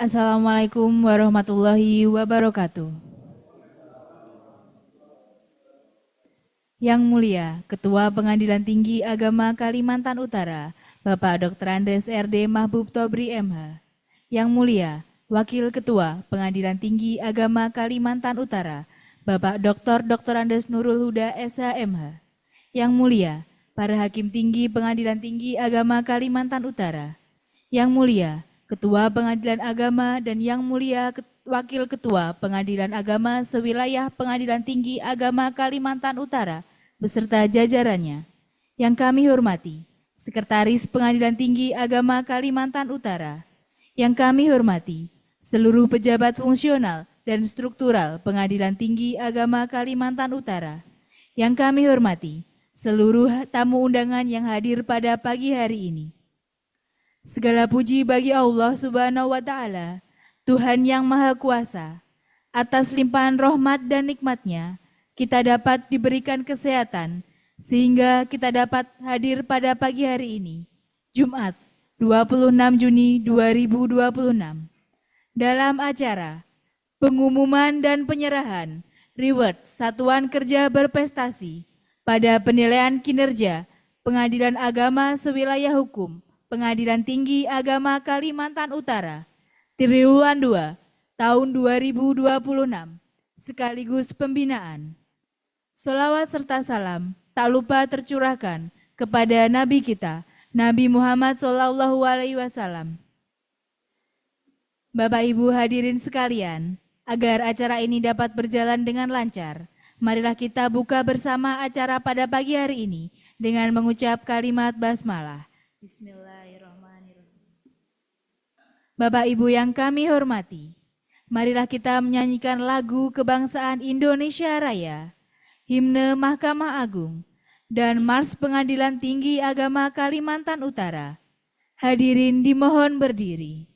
Assalamualaikum warahmatullahi wabarakatuh. Yang mulia, Ketua Pengadilan Tinggi Agama Kalimantan Utara, Bapak Dr. Andes RD Mahbub Tobri MH. Yang mulia, Wakil Ketua Pengadilan Tinggi Agama Kalimantan Utara, Bapak Dr. Andes Nurul Huda SH.MH. Yang mulia, para Hakim Tinggi Pengadilan Tinggi Agama Kalimantan Utara. Yang mulia, Ketua Pengadilan Agama dan Yang mulia Wakil Ketua Pengadilan Agama sewilayah Pengadilan Tinggi Agama Kalimantan Utara beserta jajarannya. Yang kami hormati, Sekretaris Pengadilan Tinggi Agama Kalimantan Utara. Yang kami hormati, seluruh pejabat fungsional dan struktural Pengadilan Tinggi Agama Kalimantan Utara. Yang kami hormati, seluruh tamu undangan yang hadir pada pagi hari ini. Segala puji bagi Allah Subhanahu wa Ta'ala, Tuhan yang Maha Kuasa. Atas limpahan rahmat dan nikmat-Nya, kita dapat diberikan kesehatan sehingga kita dapat hadir pada pagi hari ini, Jumat 26 Juni 2026, dalam acara pengumuman dan penyerahan reward Satuan Kerja Berprestasi pada penilaian kinerja Pengadilan Agama Sewilayah Hukum Pengadilan Tinggi Agama Kalimantan Utara Triwulan 2 tahun 2026 sekaligus pembinaan. Sholawat serta salam tak lupa tercurahkan kepada Nabi kita, Nabi Muhammad SAW. Bapak Ibu hadirin sekalian, agar acara ini dapat berjalan dengan lancar, marilah kita buka bersama acara pada pagi hari ini dengan mengucap kalimat basmalah. Bismillahirrahmanirrahim. Bapak Ibu yang kami hormati, marilah kita menyanyikan lagu kebangsaan Indonesia Raya, himne Mahkamah Agung, dan Mars Pengadilan Tinggi Agama Kalimantan Utara. Hadirin dimohon berdiri.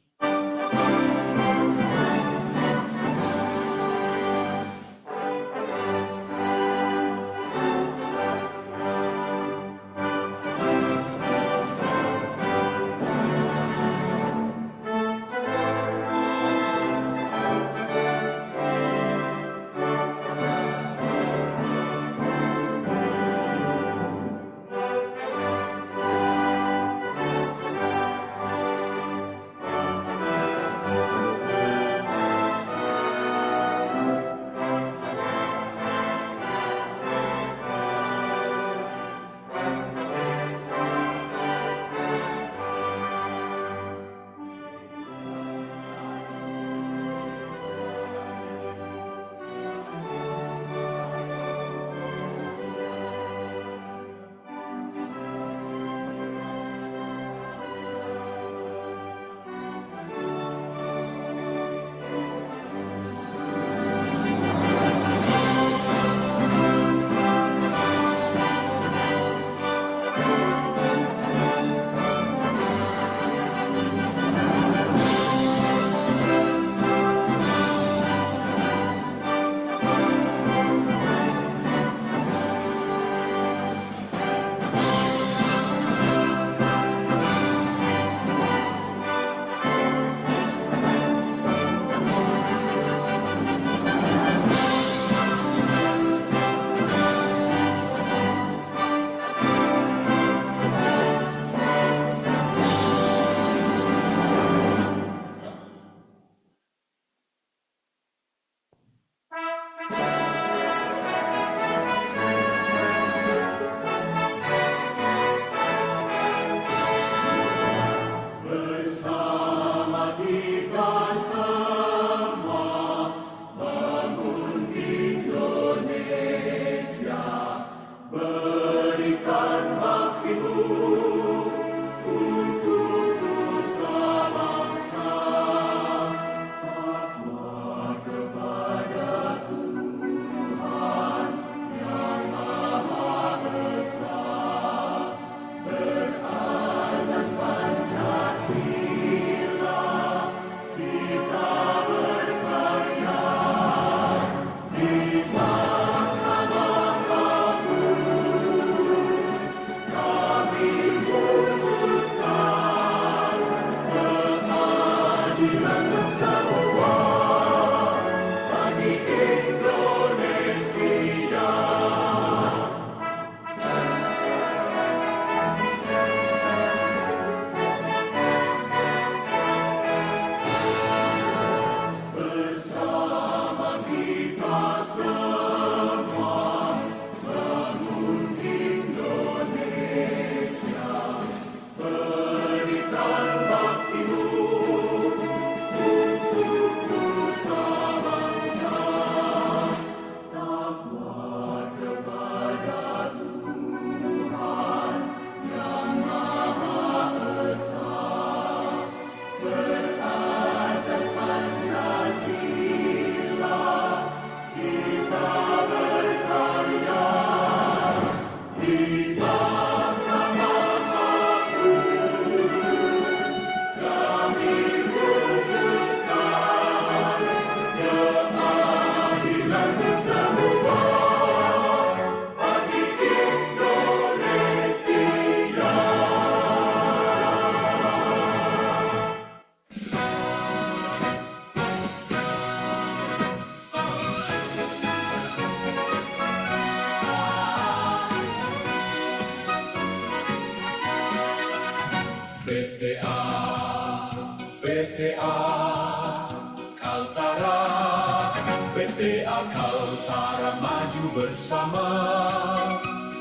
PTA Kaltara maju bersama,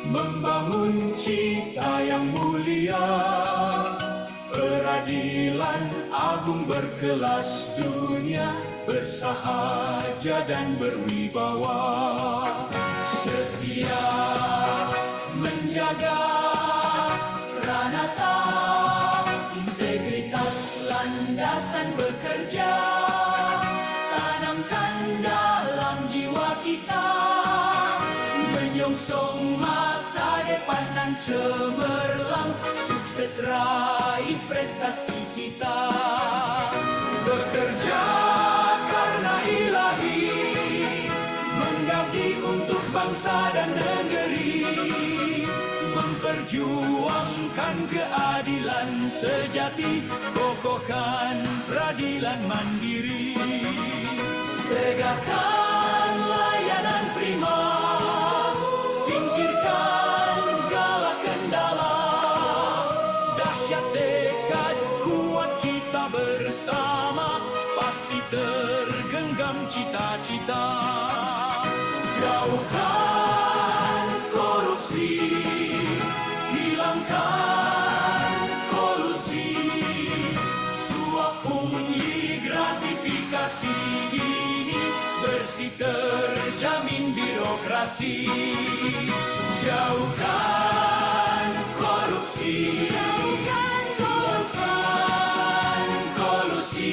membangun cita yang mulia, peradilan agung berkelas dunia, bersahaja dan berwibawa, setia menjaga pranata, integritas landasan bekerja, tanamkan dalam jiwa kita, menyongsong masa depan nan cemerlang, sukses raih prestasi kita, bekerja karena ilahi, mengabdi untuk bangsa dan negeri, memperjuangkan keadilan sejati, kokohkan peradilan mandiri, tegakkan layanan prima, singkirkan segala kendala, dahsyat tekad kuat kita bersama, pasti tergenggam cita-cita, jauhkan korupsi, hilangkan kolusi, suap pungli gratifikasi ini, bersih terjamin birokrasi, jauhkan korupsi, hilangkan kolusi,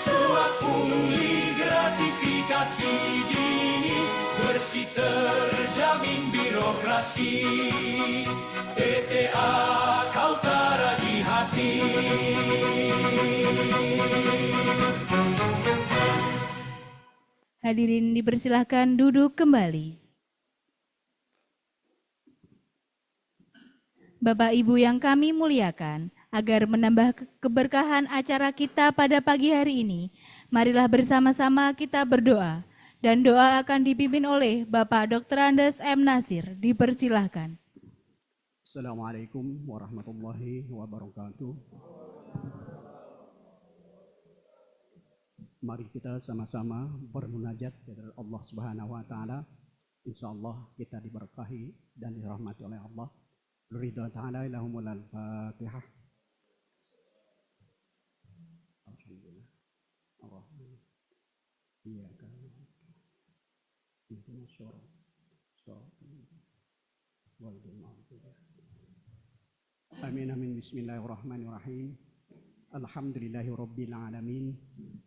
suap pungli gratifikasi dini, bersih terjamin birokrasi, PTA Kaltara di hati. Hadirin dipersilahkan duduk kembali. Bapak Ibu yang kami muliakan, agar menambah keberkahan acara kita pada pagi hari ini, marilah bersama-sama kita berdoa, dan doa akan dipimpin oleh Bapak Dr. Andes M. Nasir. Dipersilahkan. Assalamualaikum warahmatullahi wabarakatuh. Mari kita sama-sama bermunajat kepada Allah Subhanahu wa taala. Insyaallah kita diberkahi dan dirahmati oleh Allah. Ridha ta'ala ilahumul al-Fatihah. Alhamdulillah. Ar-Rahman. Iyyaka na'budu ihdinas shiratal Amin amin bismillahirrahmanirrahim. Alhamdulillahi rabbil alamin.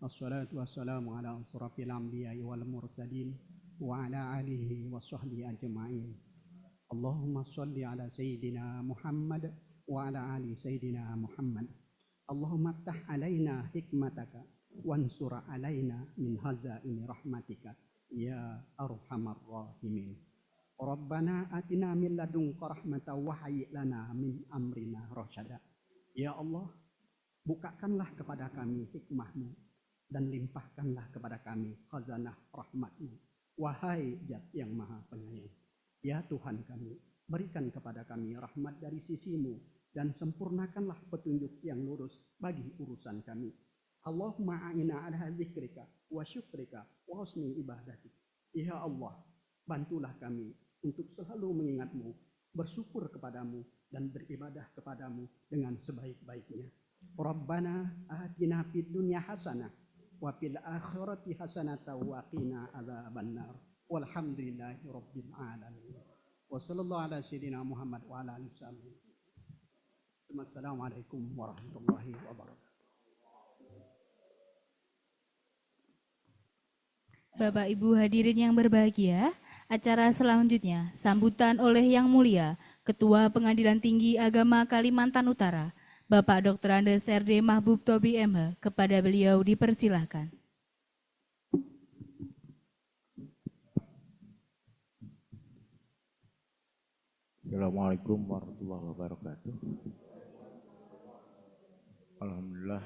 Wassalatu wassalamu ala asrafil anbiya'i wal mursalin wa ala alihi wa sahbihi ajma'in. Allahumma shalli ala sayyidina Muhammad wa ala ali sayyidina Muhammad. Allahumma ftah alaina hikmataka wansur alaina min hazaini rahmatika ya arhamar rahimin. Rabbana atina min ladunka rahmatan wa hayyi lana min amrina rasyada. Ya Allah, bukakanlah kepada kami hikmah-Mu dan limpahkanlah kepada kami khazanah rahmat-Mu. Wahai Zat yang Maha Penyayang, ya Tuhan kami, berikan kepada kami rahmat dari sisi-Mu dan sempurnakanlah petunjuk yang lurus bagi urusan kami. Allahumma a'ina ala zikrika wa syukrika wa husni ibadatik. Ya Allah, bantulah kami untuk selalu mengingat-Mu, bersyukur kepadamu dan beribadah kepadamu dengan sebaik-baiknya. Rabbana atina fid dunya hasanah wa fil akhirati hasanatan wa qina adzabannar. Walhamdulillahi rabbil alamin. Wa sallallahu ala sayyidina Muhammad wa ala alihi wasallam. Assalamualaikum warahmatullahi wabarakatuh. Bapak Ibu hadirin yang berbahagia, acara selanjutnya sambutan oleh Yang Mulia Ketua Pengadilan Tinggi Agama Kalimantan Utara, Bapak Dr. Andes R.D. Mahbub Tobri M.H. Kepada beliau dipersilahkan. Assalamualaikum warahmatullahi wabarakatuh. Alhamdulillah.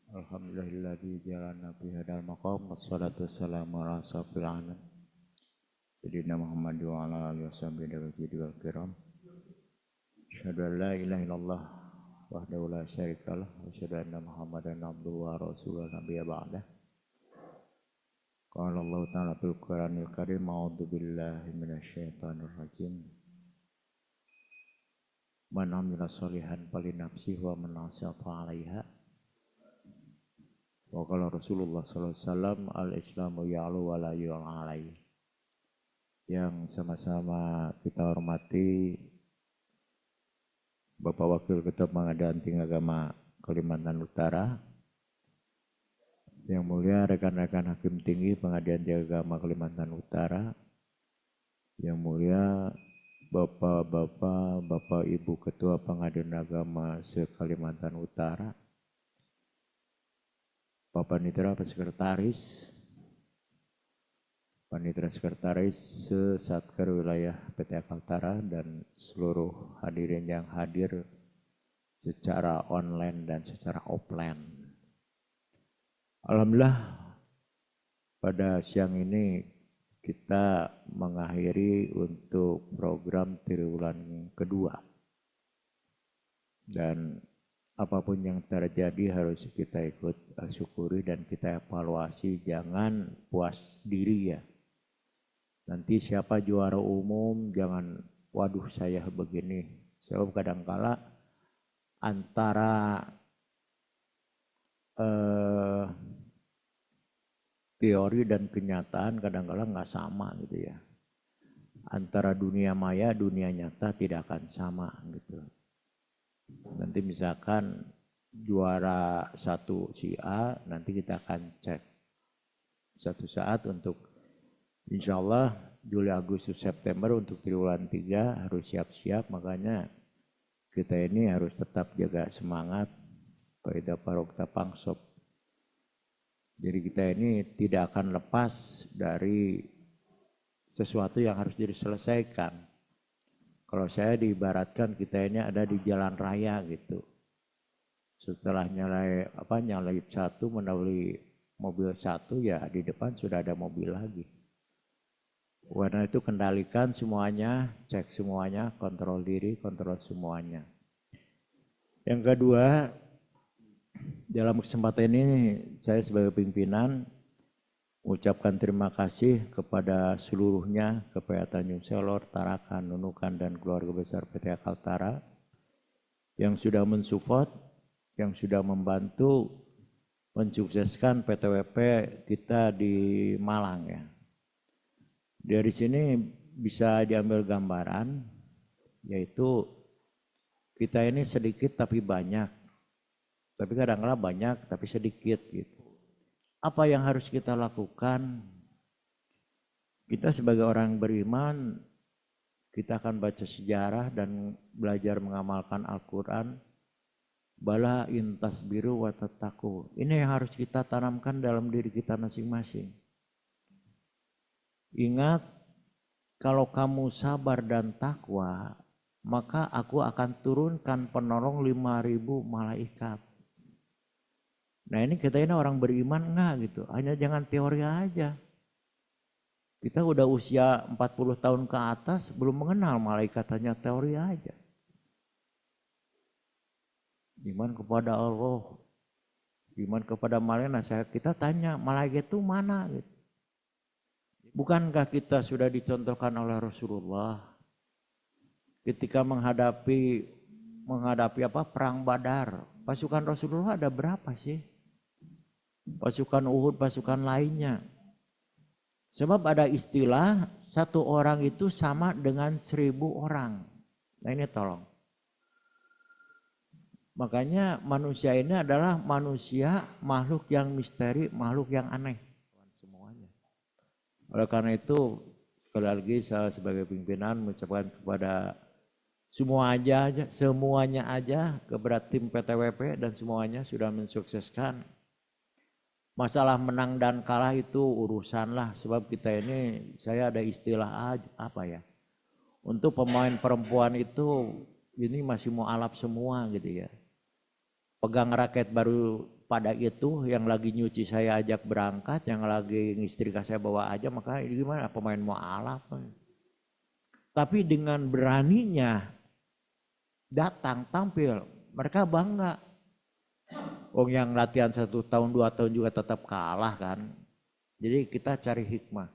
Alhamdulillahilladzi jalana fi hadzal maqam wassalatu wassalamu ala asyrofil anam sayyidina Muhammad wa ala alihi washabihi wal kiram. Asyhadu an la ilaha illallah wahdahu la syarikalah wa asyhadu anna Muhammadan abduhu wa rasuluhu nabiyya ba'dah. Qala Allah Ta'ala fil Qur'anil Karim, a'udzu billahi minasyaitonir rajim. Man amila sholihan falinafsihi wa man asya fa'alaiha. Wa qala Rasulullah sallallahu alaihi wasallam, al-islamu ya'lu wa la yu'la alaihi. Yang sama-sama kita hormati Bapak Wakil Ketua Pengadilan Tinggi Agama Kalimantan Utara, yang mulia rekan-rekan Hakim Tinggi Pengadilan Tinggi Agama Kalimantan Utara, yang mulia Bapak-bapak, Bapak Ibu Ketua Pengadilan Agama se-Kalimantan Utara, Pak Panitera Sekretaris, Panitera Sekretaris se-Satker Wilayah PT Kaltara, dan seluruh hadirin yang hadir secara online dan secara offline. Alhamdulillah pada siang ini kita mengakhiri untuk program triwulan kedua. Dan apapun yang terjadi harus kita ikut syukuri dan kita evaluasi, jangan puas diri ya. Nanti siapa juara umum jangan waduh saya begini. Sebab kadangkala antara teori dan kenyataan kadang-kadang nggak sama gitu ya. Antara dunia maya, dunia nyata tidak akan sama gitu. Nanti misalkan juara satu si A, nanti kita akan cek satu saat untuk insya Allah Juli, Agustus, September untuk triwulan 3 harus siap-siap. Makanya kita ini harus tetap jaga semangat. Faida Parokta Pangsop. Jadi kita ini tidak akan lepas dari sesuatu yang harus diselesaikan. Kalau saya diibaratkan kita ini ada di jalan raya gitu. Setelah nyalai satu mendahului mobil satu, ya di depan sudah ada mobil lagi. Karena itu kendalikan semuanya, cek semuanya, kontrol diri, kontrol semuanya. Yang kedua, dalam kesempatan ini saya sebagai pimpinan mengucapkan terima kasih kepada seluruhnya, kepada Tanjung Selor, Tarakan, Nunukan, dan keluarga besar PT Kaltara yang sudah mensupport, yang sudah membantu mensukseskan PTWP kita di Malang ya. Dari sini bisa diambil gambaran, yaitu kita ini sedikit tapi banyak. Tapi kadang-kadang banyak tapi sedikit gitu. Apa yang harus kita lakukan? Kita sebagai orang beriman, kita akan baca sejarah dan belajar mengamalkan Al-Quran. Bala intas biru wa tattaqu. Ini yang harus kita tanamkan dalam diri kita masing-masing. Ingat, kalau kamu sabar dan takwa, maka aku akan turunkan penolong 5.000 malaikat. Nah ini kita ini orang beriman enggak gitu, hanya jangan teori aja. Kita udah usia 40 tahun ke atas belum mengenal malaikat, hanya teori aja. Iman kepada Allah, iman kepada malaikat, kita tanya malaikat itu mana gitu. Bukankah kita sudah dicontohkan oleh Rasulullah ketika menghadapi perang Badar, pasukan Rasulullah ada berapa sih? Pasukan Uhud, pasukan lainnya. Sebab ada istilah satu orang itu sama dengan 1.000 orang. Nah ini tolong. Makanya manusia ini adalah manusia, makhluk yang misteri, makhluk yang aneh. Semuanya. Oleh karena itu, sekali lagi saya sebagai pimpinan mengucapkan kepada semuanya aja kepada tim PTWP dan semuanya sudah mensukseskan. Masalah menang dan kalah itu urusan lah, sebab kita ini, saya ada istilah apa ya, untuk pemain perempuan itu ini masih mau alap semua gitu ya. Pegang raket baru pada itu, yang lagi nyuci saya ajak berangkat, yang lagi ngistrika saya bawa aja, maka ini gimana pemain mau alap. Tapi dengan beraninya datang tampil, mereka bangga. Yang latihan 1 tahun 2 tahun juga tetap kalah kan. Jadi kita cari hikmah.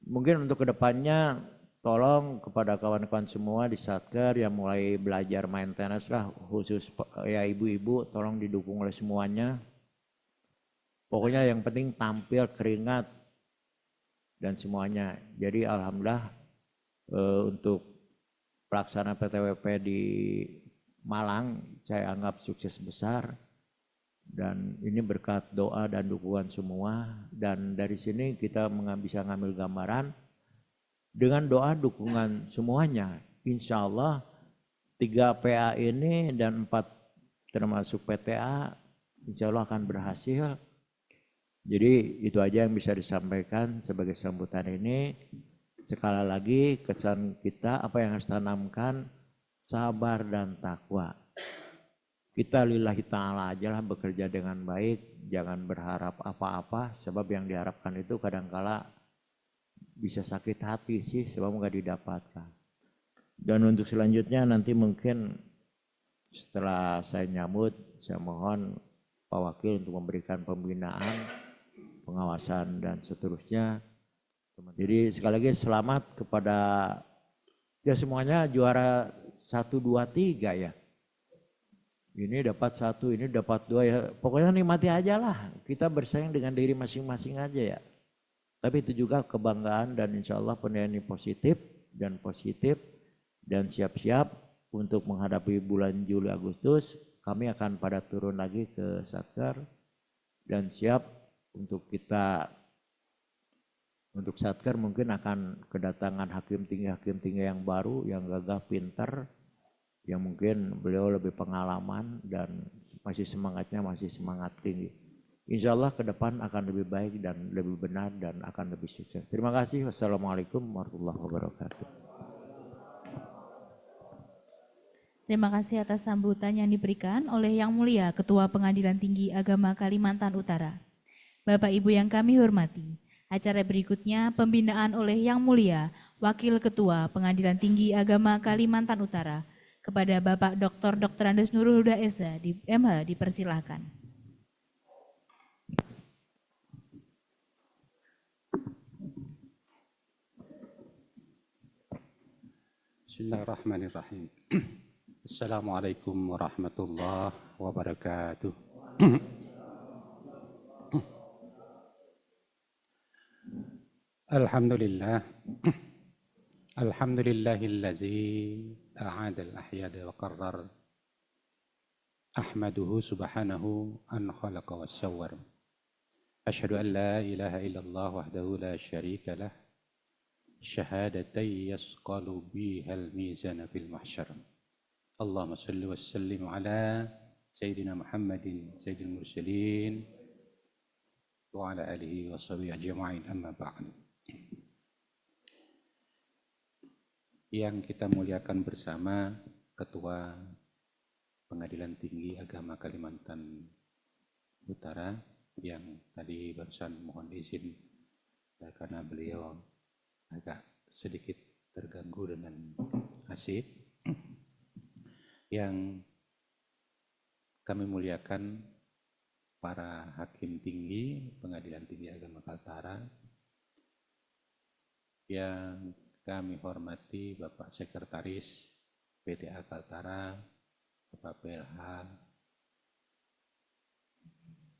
Mungkin untuk kedepannya tolong kepada kawan-kawan semua di Satker yang mulai belajar main tenis lah, khusus ya ibu-ibu, tolong didukung oleh semuanya. Pokoknya yang penting tampil, keringat, dan semuanya. Jadi alhamdulillah untuk pelaksana PTWP di Malang saya anggap sukses besar. Dan ini berkat doa dan dukungan semua. Dan dari sini kita bisa ngambil gambaran dengan doa dukungan semuanya. Insya Allah 3 PA ini dan 4 termasuk PTA insya Allah akan berhasil. Jadi itu aja yang bisa disampaikan sebagai sambutan ini. Sekali lagi kesan kita apa yang harus tanamkan, sabar dan takwa. Kita lillahi ta'ala aja lah bekerja dengan baik, jangan berharap apa-apa, sebab yang diharapkan itu kadangkala bisa sakit hati sih, sebab nggak didapatkan. Dan untuk selanjutnya nanti mungkin setelah saya nyambut, saya mohon Pak Wakil untuk memberikan pembinaan, pengawasan dan seterusnya. Jadi sekali lagi selamat kepada ya semuanya juara 1, 2, 3 ya. Ini dapat 1, ini dapat 2 ya. Pokoknya nikmati aja lah. Kita bersaing dengan diri masing-masing aja ya. Tapi itu juga kebanggaan dan insya Allah penilaian positif dan siap-siap untuk menghadapi bulan Juli Agustus. Kami akan pada turun lagi ke Satker dan siap untuk kita untuk Satker mungkin akan kedatangan hakim tinggi yang baru yang gagah pintar. Yang mungkin beliau lebih pengalaman dan masih semangat tinggi. Insya Allah ke depan akan lebih baik dan lebih benar dan akan lebih sukses. Terima kasih. Wassalamualaikum warahmatullahi wabarakatuh. Terima kasih atas sambutan yang diberikan oleh Yang Mulia Ketua Pengadilan Tinggi Agama Kalimantan Utara. Bapak Ibu yang kami hormati, acara berikutnya pembinaan oleh Yang Mulia Wakil Ketua Pengadilan Tinggi Agama Kalimantan Utara kepada Bapak Dr. Andes Nurul Huda Esa di MH dipersilahkan. Bismillahirrahmanirrahim. Assalamualaikum warahmatullahi wabarakatuh. Alhamdulillah. Alhamdulillahillazi a'ada al-ahyada wa qarrar. Ahmaduhu subhanahu an khalaqa wa sawwar. Asyhadu an la ilaha illallah wahdahu la syarika lah. Syahadatai yasqalu bihal mizana fil mahsyar. Allahumma salli wa sallim ala Sayyidina Muhammadin Sayyidil Mursalin wa ala alihi wa sahbihi ajma'in amma ba'd. Yang kita muliakan bersama Ketua Pengadilan Tinggi Agama Kalimantan Utara yang tadi barusan mohon izin karena beliau agak sedikit terganggu dengan AC. Yang kami muliakan para hakim tinggi Pengadilan Tinggi Agama Kaltara, yang kami hormati Bapak Sekretaris PTA Kaltara, Bapak PLH,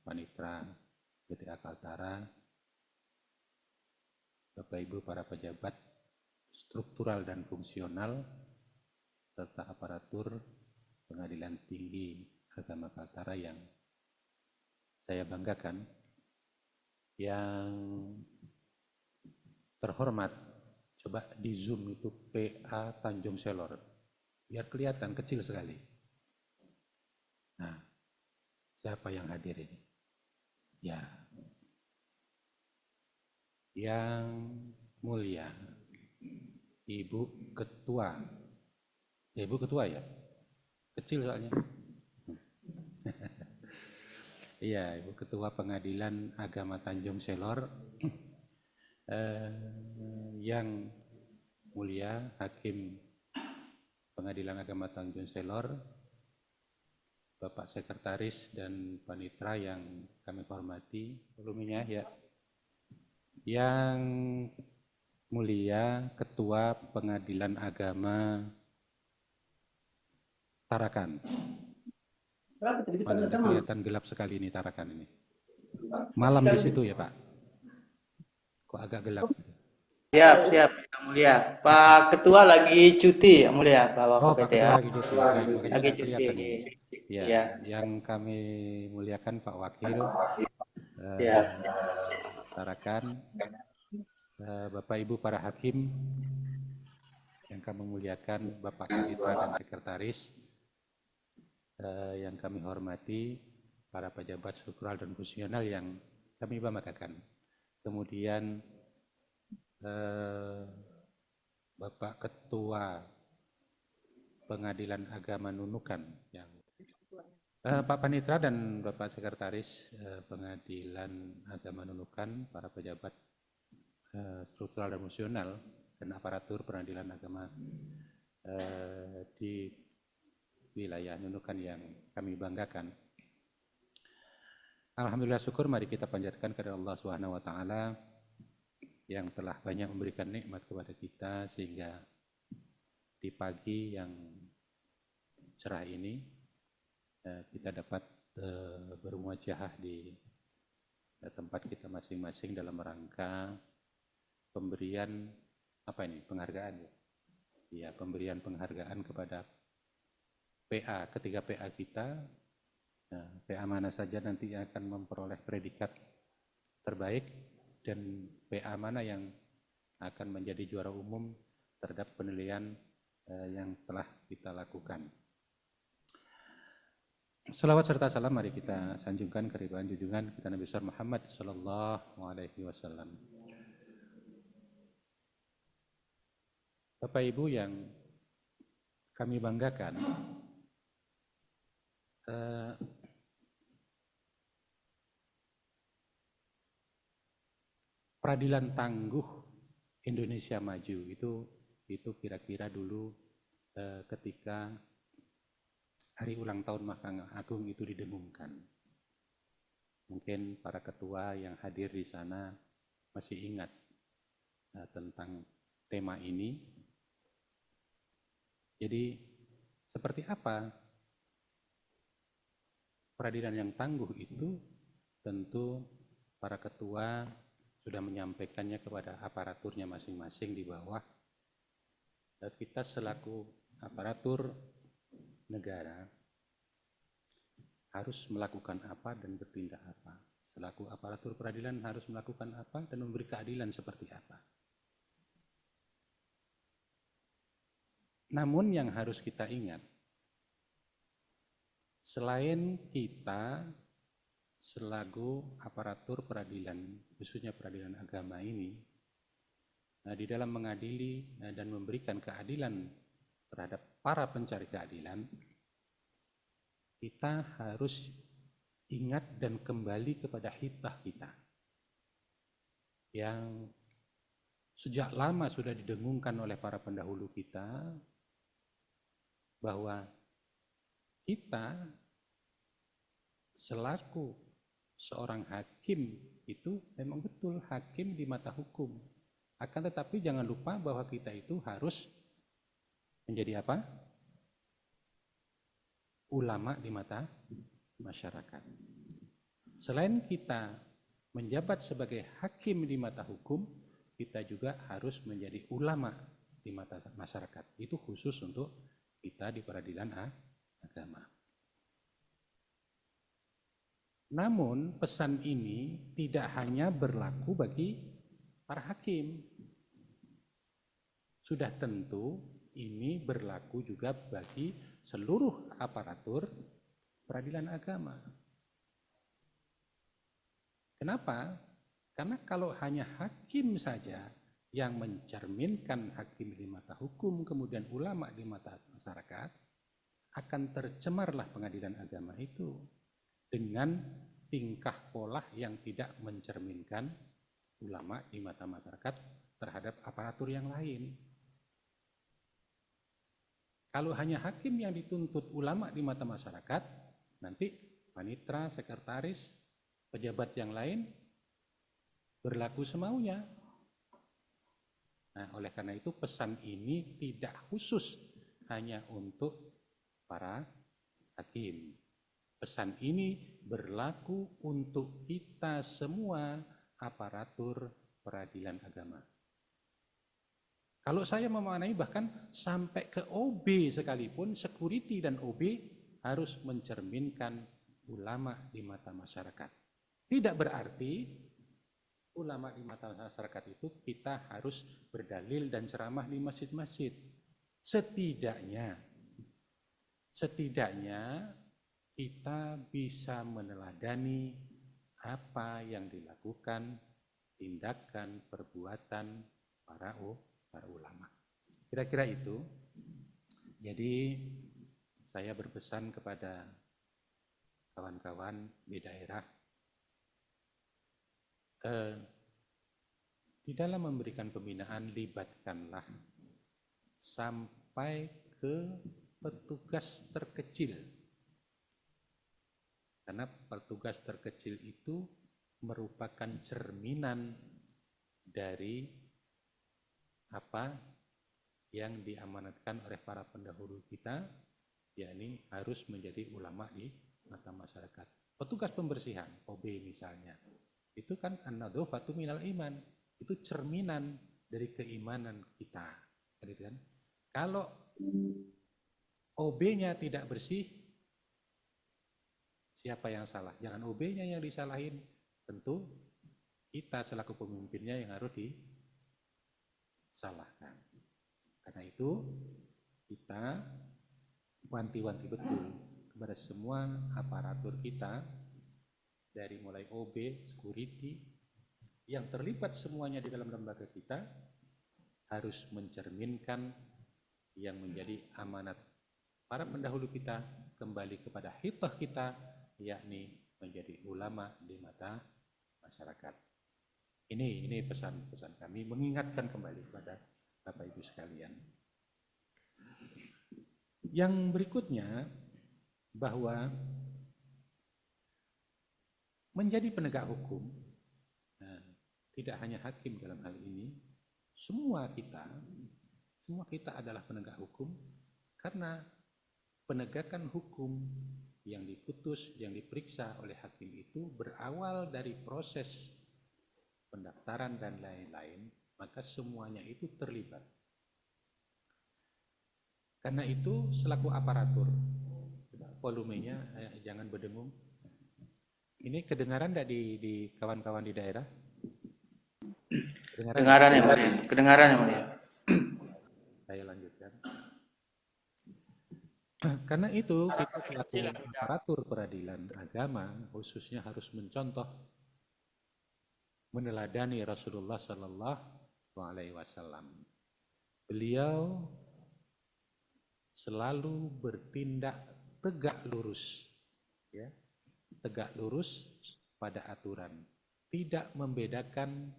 Panitra PTA Kaltara, Bapak Ibu para pejabat struktural dan fungsional, serta aparatur Pengadilan Tinggi Agama Kaltara yang saya banggakan. Yang terhormat, coba di zoom itu PA Tanjung Selor, biar kelihatan kecil sekali. Nah, siapa yang hadir ini? Ya, yang mulia Ibu Ketua. Ya, Ibu Ketua ya? Kecil soalnya. Iya, Ibu Ketua Pengadilan Agama Tanjung Selor. Yang mulia Hakim Pengadilan Agama Tanjung Selor, Bapak Sekretaris dan Panitra yang kami hormati, volumenya ya. Yang mulia Ketua Pengadilan Agama Tarakan. Mana kelihatan gelap sekali ini Tarakan ini. Malam di situ ya Pak? Kok agak gelap? Siap, Yang Mulia. Pak Ketua lagi cuti, Yang Mulia, Bapak Oh, Pak Ketua PTA. lagi cuti. Baik, makanya Lagi nggak cuti. kelihatan ini. Ya, Ya. yang kami muliakan Pak Wakil Ya. Tarakan, Bapak Ibu para hakim, yang kami muliakan Bapak Panitra dan Sekretaris, yang kami hormati para pejabat struktural dan fungsional yang kami banggakan. Kemudian Bapak Ketua Pengadilan Agama Nunukan, yang Pak Panitra dan Bapak Sekretaris Pengadilan Agama Nunukan, para pejabat struktural dan fungsional dan aparatur Pengadilan Agama di wilayah Nunukan yang kami banggakan. Alhamdulillah, syukur, mari kita panjatkan kepada Allah Subhanahu wa taala yang telah banyak memberikan nikmat kepada kita sehingga di pagi yang cerah ini kita dapat bermuajahah di tempat kita masing-masing dalam rangka pemberian penghargaan ya. Ya, pemberian penghargaan kepada PA, ketiga PA kita. Nah, PA mana saja nanti akan memperoleh predikat terbaik dan PA mana yang akan menjadi juara umum terhadap penilaian yang telah kita lakukan. Salawat serta salam mari kita sanjungkan keribuan junjungan kita Nabi besar Muhammad sallallahu alaihi wasallam. Bapak Ibu yang kami banggakan, peradilan tangguh Indonesia Maju itu kira-kira dulu ketika hari ulang tahun Mahkamah Agung itu didengungkan. Mungkin para ketua yang hadir di sana masih ingat tentang tema ini. Jadi seperti apa peradilan yang tangguh itu? Tentu para ketua sudah menyampaikannya kepada aparaturnya masing-masing di bawah. Dan kita selaku aparatur negara harus melakukan apa dan bertindak apa. Selaku aparatur peradilan harus melakukan apa dan memberi keadilan seperti apa. Namun yang harus kita ingat, selain kita selaku aparatur peradilan, khususnya peradilan agama ini, di dalam mengadili dan memberikan keadilan terhadap para pencari keadilan, kita harus ingat dan kembali kepada hitah kita yang sejak lama sudah didengungkan oleh para pendahulu kita, bahwa kita selaku seorang hakim itu memang betul hakim di mata hukum. Akan tetapi jangan lupa bahwa kita itu harus menjadi apa? Ulama di mata masyarakat. Selain kita menjabat sebagai hakim di mata hukum, kita juga harus menjadi ulama di mata masyarakat. Itu khusus untuk kita di peradilan agama. Namun pesan ini tidak hanya berlaku bagi para hakim. Sudah tentu ini berlaku juga bagi seluruh aparatur peradilan agama. Kenapa? Karena kalau hanya hakim saja yang mencerminkan hakim di mata hukum, kemudian ulama di mata masyarakat, akan tercemarlah pengadilan agama itu dengan tingkah pola yang tidak mencerminkan ulama di mata masyarakat terhadap aparatur yang lain. Kalau hanya hakim yang dituntut ulama di mata masyarakat, nanti panitra, sekretaris, pejabat yang lain berlaku semaunya. Nah, oleh karena itu pesan ini tidak khusus hanya untuk para hakim. Pesan ini berlaku untuk kita semua aparatur peradilan agama. Kalau saya memaknai bahkan sampai ke OB sekalipun, security dan OB harus mencerminkan ulama di mata masyarakat. Tidak berarti ulama di mata masyarakat itu kita harus berdalil dan ceramah di masjid-masjid. Setidaknya kita bisa meneladani apa yang dilakukan, tindakan, perbuatan para ulama. Kira-kira itu. Jadi saya berpesan kepada kawan-kawan di daerah, di dalam memberikan pembinaan libatkanlah sampai ke petugas terkecil. Karena petugas terkecil itu merupakan cerminan dari apa yang diamanatkan oleh para pendahulu kita, yakni harus menjadi ulama di mata masyarakat. Petugas pembersihan, OB misalnya, itu kan an-nadhafatu minal iman, itu cerminan dari keimanan kita. Kan? Kalau OB-nya tidak bersih, siapa yang salah? Jangan OB-nya yang disalahin, tentu kita selaku pemimpinnya yang harus disalahkan. Karena itu kita wanti-wanti betul kepada semua aparatur kita, dari mulai OB, security, yang terlibat semuanya di dalam lembaga kita, harus mencerminkan yang menjadi amanat para pendahulu kita kembali kepada hitah kita, yakni menjadi ulama di mata masyarakat. Ini pesan-pesan kami, mengingatkan kembali kepada Bapak Ibu sekalian. Yang berikutnya, bahwa menjadi penegak hukum, tidak hanya hakim dalam hal ini, semua kita adalah penegak hukum, karena penegakan hukum yang diputus, yang diperiksa oleh hakim itu berawal dari proses pendaftaran dan lain-lain, maka semuanya itu terlibat. Karena itu selaku aparatur, volumenya jangan berdengung. Ini kedengaran tidak di kawan-kawan di daerah? Kedengaran ya Mulia. Kedengaran ya Mulia. Saya lanjutkan. Karena itu kita selaku aparatur peradilan agama khususnya harus mencontoh, meneladani Rasulullah Sallallahu Alaihi Wasallam. Beliau selalu bertindak tegak lurus, ya, tegak lurus pada aturan, tidak membedakan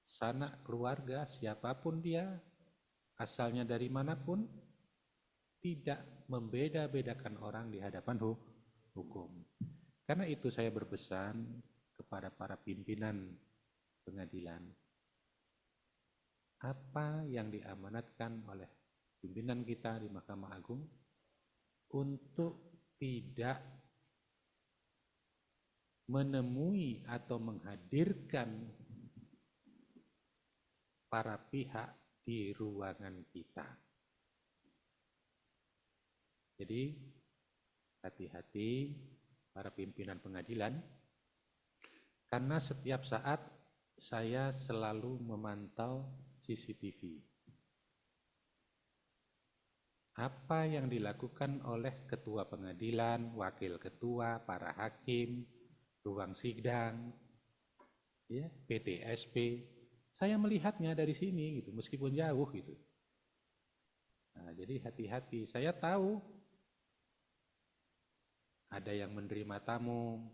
sanak keluarga siapapun dia, asalnya dari manapun, tidak membeda-bedakan orang di hadapan hukum. Karena itu saya berpesan kepada para pimpinan pengadilan, apa yang diamanatkan oleh pimpinan kita di Mahkamah Agung untuk tidak menemui atau menghadirkan para pihak di ruangan kita. Jadi hati-hati para pimpinan pengadilan, karena setiap saat saya selalu memantau CCTV. Apa yang dilakukan oleh ketua pengadilan, wakil ketua, para hakim, ruang sidang, ya, PTSP, saya melihatnya dari sini gitu, meskipun jauh gitu. Nah, jadi hati-hati. Saya tahu ada yang menerima tamu,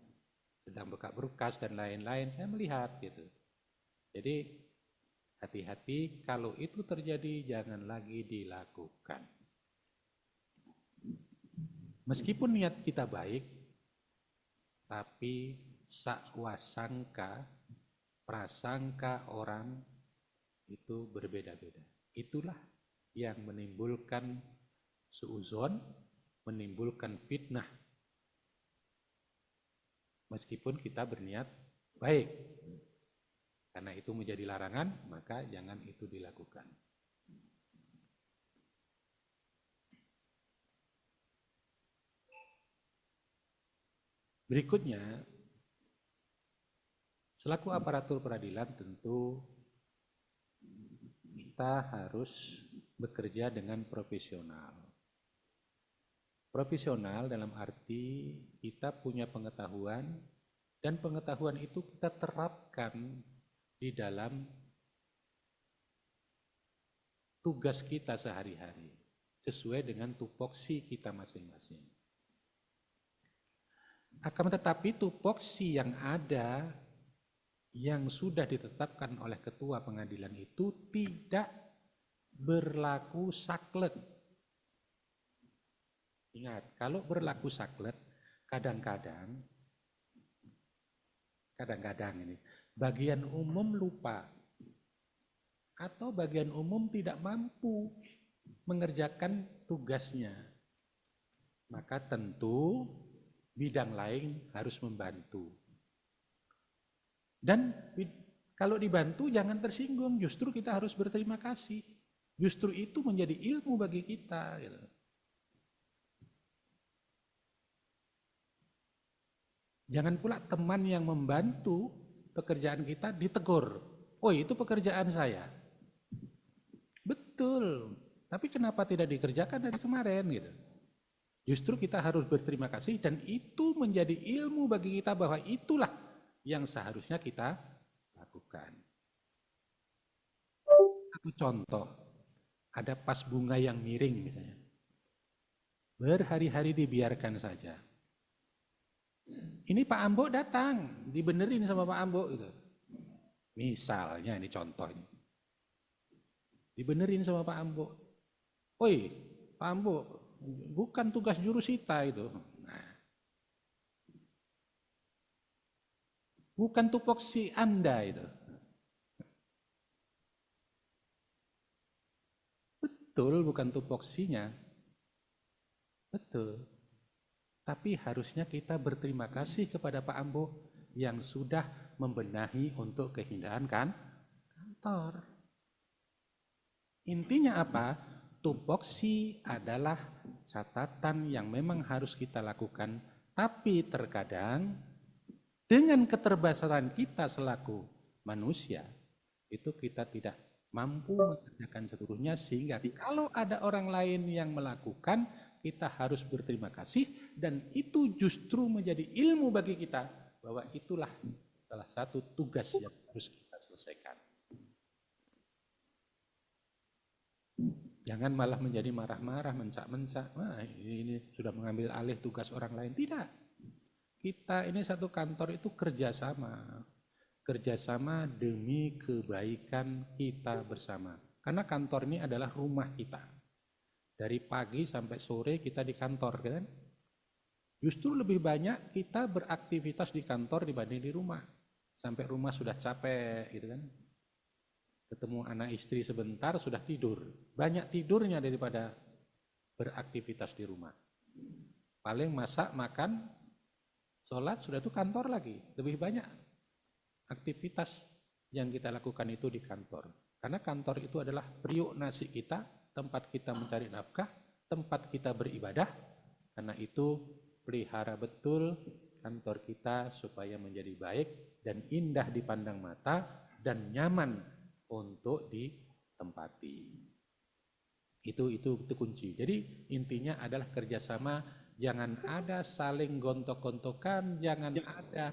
sedang buka berkas dan lain-lain, saya melihat gitu. Jadi hati-hati, kalau itu terjadi jangan lagi dilakukan. Meskipun niat kita baik, tapi sakwasangka prasangka orang itu berbeda-beda. Itulah yang menimbulkan suuzon, menimbulkan fitnah. Meskipun kita berniat baik. Karena itu menjadi larangan, maka jangan itu dilakukan. Berikutnya, selaku aparatur peradilan tentu kita harus bekerja dengan profesional. Profesional dalam arti kita punya pengetahuan dan pengetahuan itu kita terapkan di dalam tugas kita sehari-hari sesuai dengan tupoksi kita masing-masing. Akan tetapi tupoksi yang ada yang sudah ditetapkan oleh ketua pengadilan itu tidak berlaku saklek. Ingat, kalau berlaku saklek, kadang-kadang ini bagian umum lupa atau bagian umum tidak mampu mengerjakan tugasnya. Maka tentu bidang lain harus membantu. Dan kalau dibantu jangan tersinggung, justru kita harus berterima kasih. Justru itu menjadi ilmu bagi kita. Gitu. Jangan pula teman yang membantu pekerjaan kita ditegur. Oh, itu pekerjaan saya. Betul. Tapi kenapa tidak dikerjakan dari kemarin gitu? Justru kita harus berterima kasih dan itu menjadi ilmu bagi kita bahwa itulah yang seharusnya kita lakukan. Satu contoh, ada pas bunga yang miring misalnya. Berhari-hari dibiarkan saja. Ini Pak Ambo datang, dibenerin sama Pak Ambo gitu. Misalnya ini contoh ini. Dibenerin sama Pak Ambo. Oi, Pak Ambo, bukan tugas jurusita itu. Nah, bukan tupoksi Anda itu. Betul, bukan tupoksinya. Betul. Tapi harusnya kita berterima kasih kepada Pak Ambo yang sudah membenahi untuk keindahan kantor. Intinya apa? Tupoksi adalah catatan yang memang harus kita lakukan, tapi terkadang dengan keterbatasan kita selaku manusia, itu kita tidak mampu mengerjakan seluruhnya, sehingga kalau ada orang lain yang melakukan, kita harus berterima kasih, dan itu justru menjadi ilmu bagi kita, bahwa itulah salah satu tugas yang harus kita selesaikan. Jangan malah menjadi marah-marah, mencak-mencak. Wah, ini sudah mengambil alih tugas orang lain. Tidak. Kita ini satu kantor itu kerjasama. Kerjasama demi kebaikan kita bersama. Karena kantor ini adalah rumah kita. Dari pagi sampai sore kita di kantor, kan? Justru lebih banyak kita beraktivitas di kantor dibanding di rumah. Sampai rumah sudah capek, gitu kan? Ketemu anak istri sebentar sudah tidur. Banyak tidurnya daripada beraktivitas di rumah. Paling masak, makan, sholat, sudah itu kantor lagi. Lebih banyak aktivitas yang kita lakukan itu di kantor. Karena kantor itu adalah periuk nasi kita, tempat kita mencari nafkah, tempat kita beribadah. Karena itu pelihara betul kantor kita supaya menjadi baik dan indah dipandang mata dan nyaman untuk ditempati. Itu kunci. Jadi intinya adalah kerjasama, jangan ada saling gontok-gontokan, jangan ada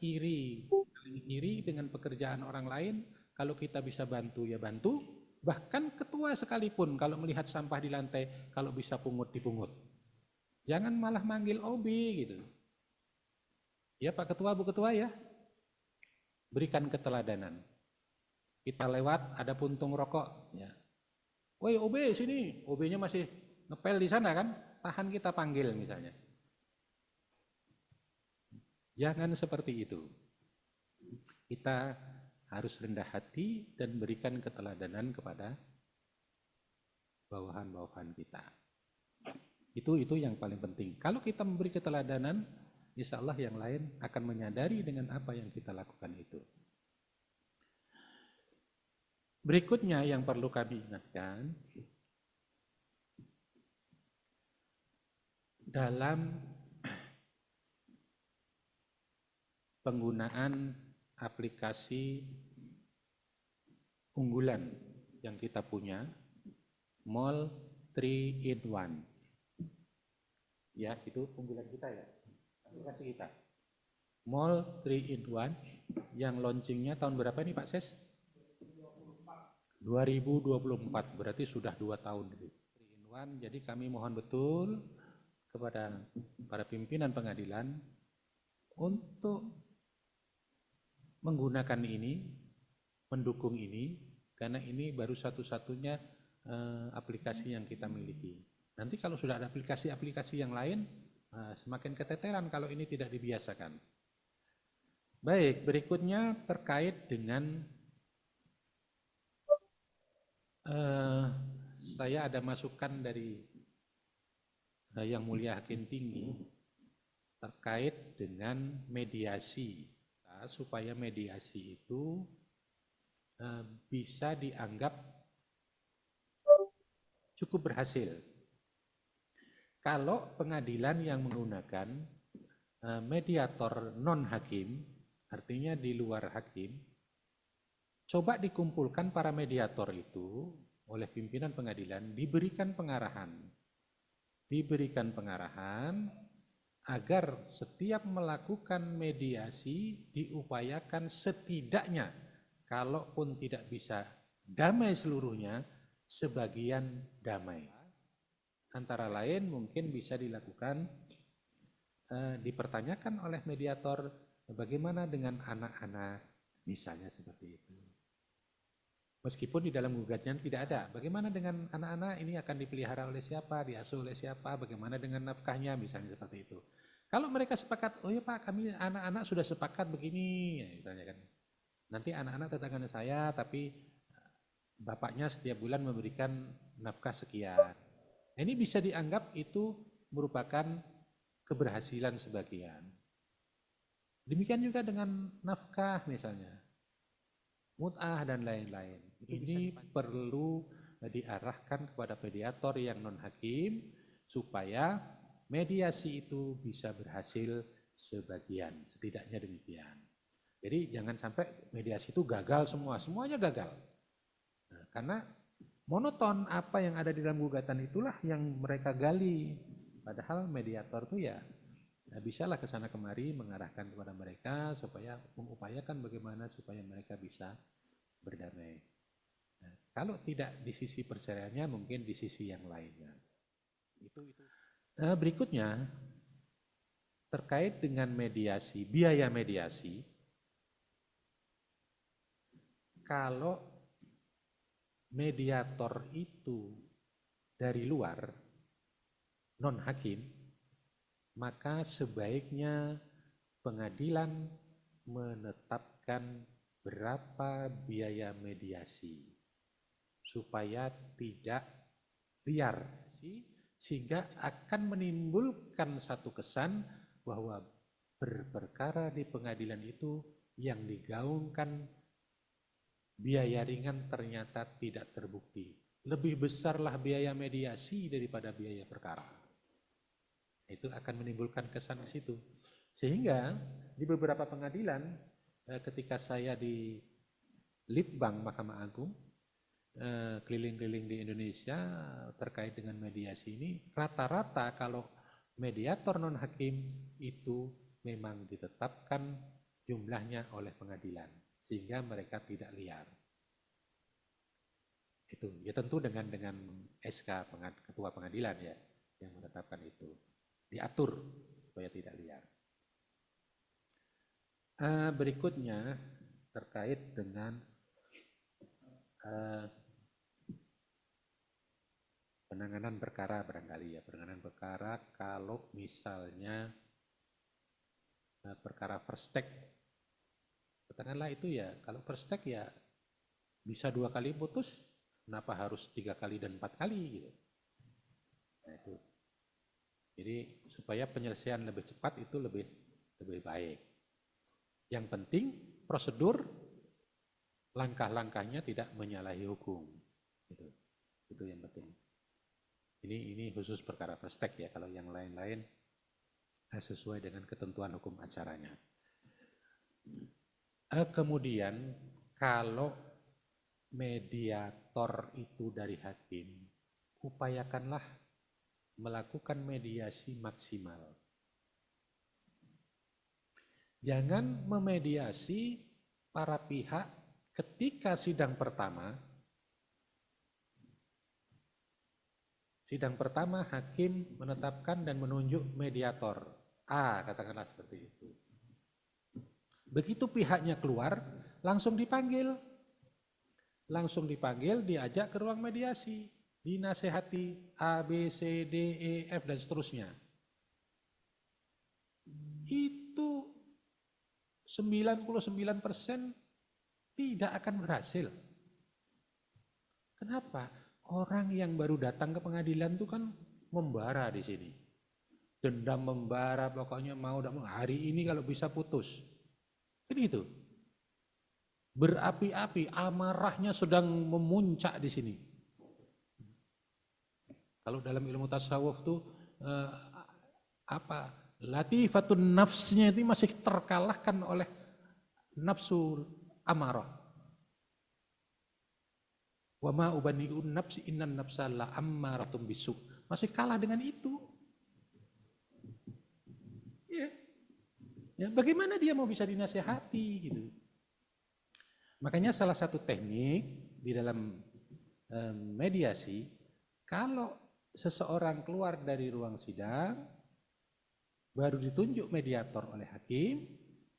iri dengan pekerjaan orang lain. Kalau kita bisa bantu ya bantu. Bahkan ketua sekalipun kalau melihat sampah di lantai, kalau bisa pungut dipungut. Jangan malah manggil OB gitu. Ya Pak Ketua, Bu Ketua ya. Berikan keteladanan. Kita lewat ada puntung rokok, ya. Woi OB sini, OB-nya masih ngepel di sana kan? Tahan kita panggil misalnya. Jangan seperti itu. kita harus rendah hati dan berikan keteladanan kepada bawahan-bawahan kita. Itu yang paling penting. Kalau kita memberi keteladanan, insya Allah yang lain akan menyadari dengan apa yang kita lakukan itu. Berikutnya yang perlu kami ingatkan, dalam penggunaan aplikasi unggulan yang kita punya, Mall 3-in-1. Ya, itu unggulan kita ya, aplikasi kita. Mall 3-in-1 yang launchingnya tahun berapa ini Pak Ses? 2024, berarti sudah 2 tahun. 3-in-1, jadi kami mohon betul kepada para pimpinan pengadilan untuk menggunakan ini, mendukung ini, karena ini baru satu-satunya aplikasi yang kita miliki. Nanti kalau sudah ada aplikasi-aplikasi yang lain, semakin keteteran kalau ini tidak dibiasakan. Baik, berikutnya terkait dengan saya ada masukan dari Yang Mulia Hakim Tinggi terkait dengan mediasi, supaya mediasi itu bisa dianggap cukup berhasil. Kalau pengadilan yang menggunakan mediator non-hakim, artinya di luar hakim, coba dikumpulkan para mediator itu oleh pimpinan pengadilan, diberikan pengarahan agar setiap melakukan mediasi diupayakan setidaknya, kalaupun tidak bisa damai seluruhnya, sebagian damai. Antara lain mungkin bisa dilakukan, dipertanyakan oleh mediator, bagaimana dengan anak-anak, misalnya seperti itu. Meskipun di dalam gugatnya tidak ada, bagaimana dengan anak-anak ini akan dipelihara oleh siapa, diasuh oleh siapa, bagaimana dengan nafkahnya, misalnya seperti itu. Kalau mereka sepakat, oh ya Pak, kami anak-anak sudah sepakat begini, ya, misalnya kan. Nanti anak-anak tetangga saya, tapi bapaknya setiap bulan memberikan nafkah sekian. Ini bisa dianggap itu merupakan keberhasilan sebagian. Demikian juga dengan nafkah misalnya, mut'ah dan lain-lain. Ini perlu diarahkan kepada mediator yang non-hakim supaya mediasi itu bisa berhasil sebagian, setidaknya demikian. Jadi jangan sampai mediasi itu gagal semuanya gagal. Nah, karena monoton apa yang ada di dalam gugatan itulah yang mereka gali. Padahal mediator itu ya bisalah ke sana kemari mengarahkan kepada mereka supaya mengupayakan bagaimana supaya mereka bisa berdamai. Nah, kalau tidak di sisi perceraiannya, mungkin di sisi yang lainnya. Berikutnya terkait dengan mediasi, biaya mediasi. Kalau mediator itu dari luar, non-hakim, maka sebaiknya pengadilan menetapkan berapa biaya mediasi supaya tidak liar, sehingga akan menimbulkan satu kesan bahwa berperkara di pengadilan itu yang digaungkan biaya ringan ternyata tidak terbukti. Lebih besarlah biaya mediasi daripada biaya perkara. Itu akan menimbulkan kesan ke situ. Sehingga di beberapa pengadilan, ketika saya di Litbang Mahkamah Agung, keliling-keliling di Indonesia terkait dengan mediasi ini, rata-rata kalau mediator non-hakim itu memang ditetapkan jumlahnya oleh pengadilan, sehingga mereka tidak liar. Itu ya tentu dengan SK ketua pengadilan ya yang menetapkan itu, diatur supaya tidak liar. Berikutnya terkait dengan penanganan perkara barangkali ya, penanganan perkara kalau misalnya perkara first take Katakanlah itu ya, kalau perstek ya bisa 2 kali putus, kenapa harus 3 kali dan 4 kali gitu. Nah itu. Jadi supaya penyelesaian lebih cepat itu lebih baik. Yang penting prosedur langkah-langkahnya tidak menyalahi hukum. Itu yang penting. Ini khusus perkara perstek ya. Kalau yang lain-lain sesuai dengan ketentuan hukum acaranya. Kemudian kalau mediator itu dari hakim, upayakanlah melakukan mediasi maksimal. Jangan memediasi para pihak ketika sidang pertama. Sidang pertama hakim menetapkan dan menunjuk mediator. Katakanlah seperti itu. Begitu pihaknya keluar, langsung dipanggil. Langsung dipanggil, diajak ke ruang mediasi. Dinasehati A, B, C, D, E, F, dan seterusnya. Itu 99% tidak akan berhasil. Kenapa? Orang yang baru datang ke pengadilan itu kan membara di sini. Dendam membara, pokoknya mau hari ini kalau bisa putus. Kan gitu. Berapi-api, amarahnya sedang memuncak di sini. Kalau dalam ilmu tasawuf tuh latifatun nafsnya itu masih terkalahkan oleh nafsu amarah. Wa ma ubani'un nafsi innan nafsa la ammaratum bisu. Masih kalah dengan itu. Ya, bagaimana dia mau bisa dinasehati gitu. Makanya salah satu teknik di dalam mediasi, kalau seseorang keluar dari ruang sidang, baru ditunjuk mediator oleh hakim,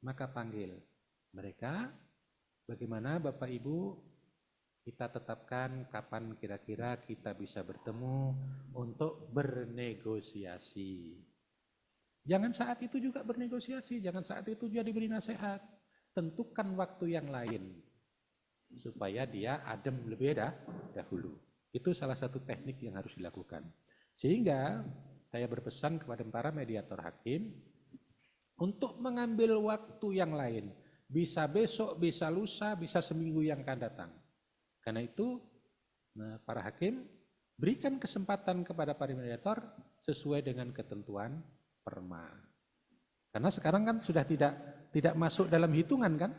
maka panggil mereka, bagaimana Bapak Ibu, kita tetapkan kapan kira-kira kita bisa bertemu untuk bernegosiasi. Jangan saat itu juga bernegosiasi, jangan saat itu juga diberi nasihat. Tentukan waktu yang lain, supaya dia adem lebih dahulu. Itu salah satu teknik yang harus dilakukan. Sehingga saya berpesan kepada para mediator hakim untuk mengambil waktu yang lain. Bisa besok, bisa lusa, bisa seminggu yang akan datang. Karena itu para hakim berikan kesempatan kepada para mediator sesuai dengan ketentuan perma. Karena sekarang kan sudah tidak masuk dalam hitungan kan.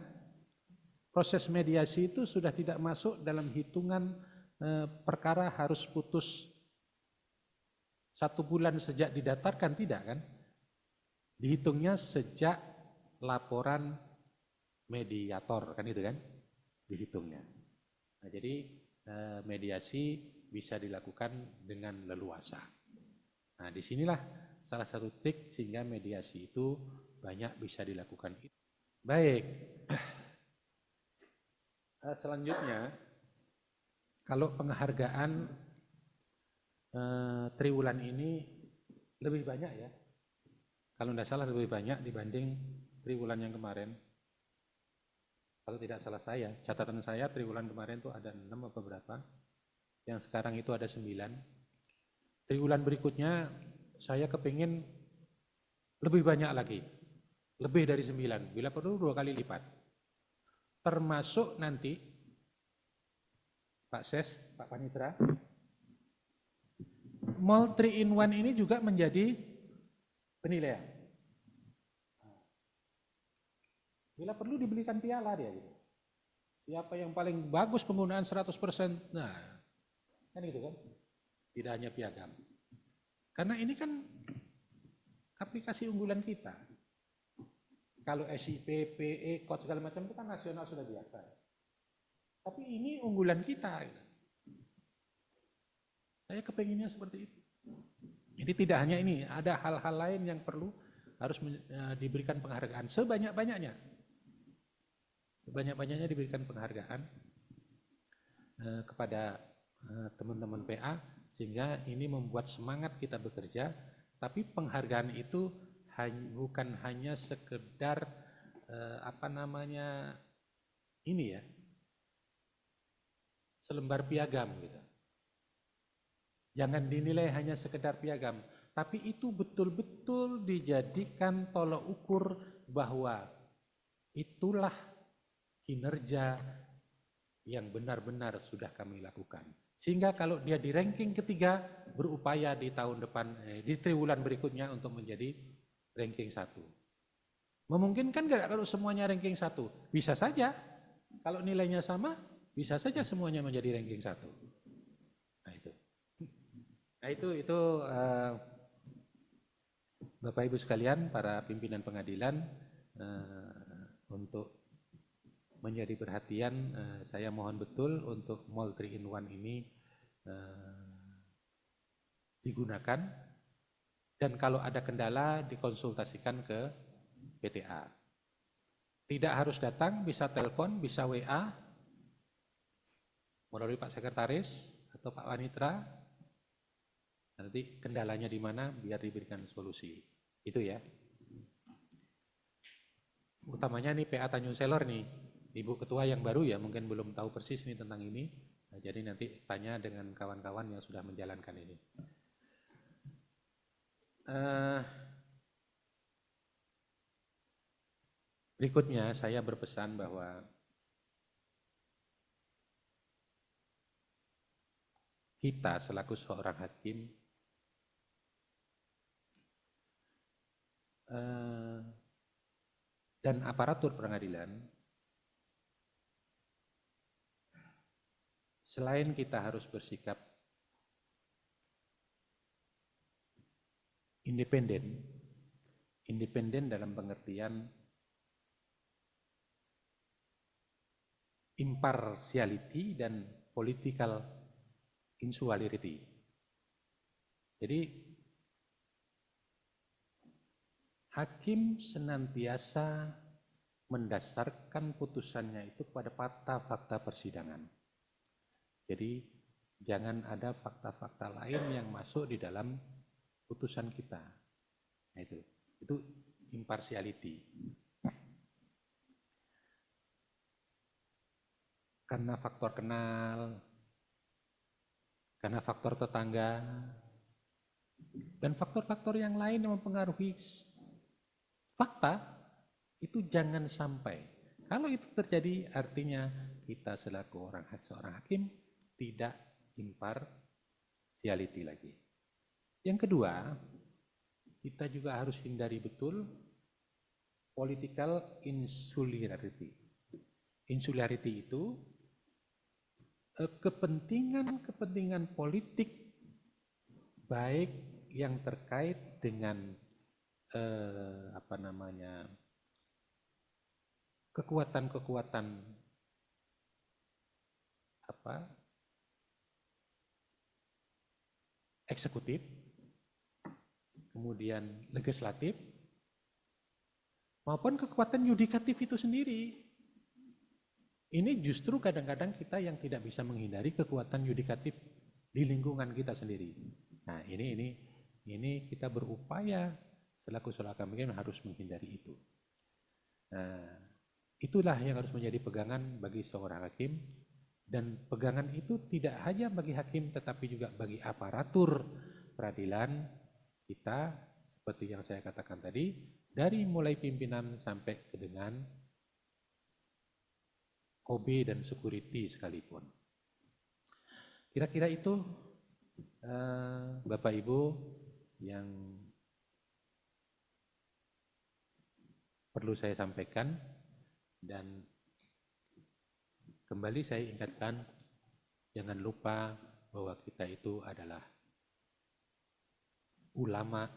Proses mediasi itu sudah tidak masuk dalam hitungan perkara harus putus 1 bulan sejak didatarkan, tidak kan? Dihitungnya sejak laporan mediator, kan itu kan? Dihitungnya. Nah, jadi mediasi bisa dilakukan dengan leluasa. Nah, disinilah salah satu trik sehingga mediasi itu banyak bisa dilakukan. Baik. Selanjutnya, kalau penghargaan triwulan ini lebih banyak ya. Kalau tidak salah lebih banyak dibanding triwulan yang kemarin. Kalau tidak salah saya, catatan saya triwulan kemarin itu ada 6 atau berapa. Yang sekarang itu ada 9. Triwulan berikutnya saya kepingin lebih banyak lagi. Lebih dari 9. Bila perlu 2 kali lipat. Termasuk nanti Pak Ses, Pak Panitra, Mall 3 in 1 ini juga menjadi penilaian. Bila perlu dibelikan piala dia gitu. Siapa yang paling bagus penggunaan 100%, nah kan gitu kan. Tidak hanya piagam. Karena ini kan aplikasi unggulan kita. Kalau SIP, PE, COD segala macam itu kan nasional sudah biasa. Tapi ini unggulan kita. Saya kepenginnya seperti itu. Jadi tidak hanya ini, ada hal-hal lain yang perlu harus diberikan penghargaan sebanyak-banyaknya. Sebanyak-banyaknya diberikan penghargaan kepada teman-teman PA sehingga ini membuat semangat kita bekerja. Tapi penghargaan itu bukan hanya sekedar ini ya, selembar piagam gitu. Jangan dinilai hanya sekedar piagam, tapi itu betul-betul dijadikan tolok ukur bahwa itulah kinerja yang benar-benar sudah kami lakukan. Sehingga kalau dia di ranking ketiga, berupaya di tahun depan, di triwulan berikutnya untuk menjadi ranking 1. Memungkinkan nggak kalau semuanya ranking 1? Bisa saja. Kalau nilainya sama, bisa saja semuanya menjadi ranking 1. Nah itu Bapak Ibu sekalian, para pimpinan pengadilan, untuk menjadi perhatian, saya mohon betul untuk Mall 3-in-1 ini digunakan, dan kalau ada kendala dikonsultasikan ke PTA. Tidak harus datang, bisa telepon, bisa WA melalui Pak Sekretaris atau Pak Wanitra. Nanti kendalanya di mana biar diberikan solusi. Itu ya. Utamanya nih PA Tanjung Selor nih, Ibu Ketua yang baru ya, mungkin belum tahu persis nih tentang ini. Nah, jadi nanti tanya dengan kawan-kawan yang sudah menjalankan ini. Berikutnya saya berpesan bahwa kita selaku seorang hakim dan aparatur pengadilan, selain kita harus bersikap independen dalam pengertian impartiality dan political insularity. Jadi hakim senantiasa mendasarkan putusannya itu pada fakta-fakta persidangan. Jadi jangan ada fakta-fakta lain yang masuk di dalam putusan kita. Nah, itu impartiality. Karena faktor kenal, karena faktor tetangga, dan faktor-faktor yang lain yang mempengaruhi fakta, itu jangan sampai. Kalau itu terjadi, artinya kita selaku seorang hakim tidak impartiality lagi. Yang kedua, kita juga harus hindari betul political insularity. Insularity itu kepentingan politik baik yang terkait dengan kekuatan-kekuatan eksekutif, kemudian legislatif, maupun kekuatan yudikatif itu sendiri. Ini justru kadang-kadang kita yang tidak bisa menghindari kekuatan yudikatif di lingkungan kita sendiri. Nah, ini kita berupaya selaku seorang hakim harus menghindari itu. Nah, itulah yang harus menjadi pegangan bagi seorang hakim, dan pegangan itu tidak hanya bagi hakim tetapi juga bagi aparatur peradilan kita, seperti yang saya katakan tadi, dari mulai pimpinan sampai ke dengan OB dan security sekalipun. Kira-kira itu Bapak Ibu yang perlu saya sampaikan, dan kembali saya ingatkan, jangan lupa bahwa kita itu adalah ulama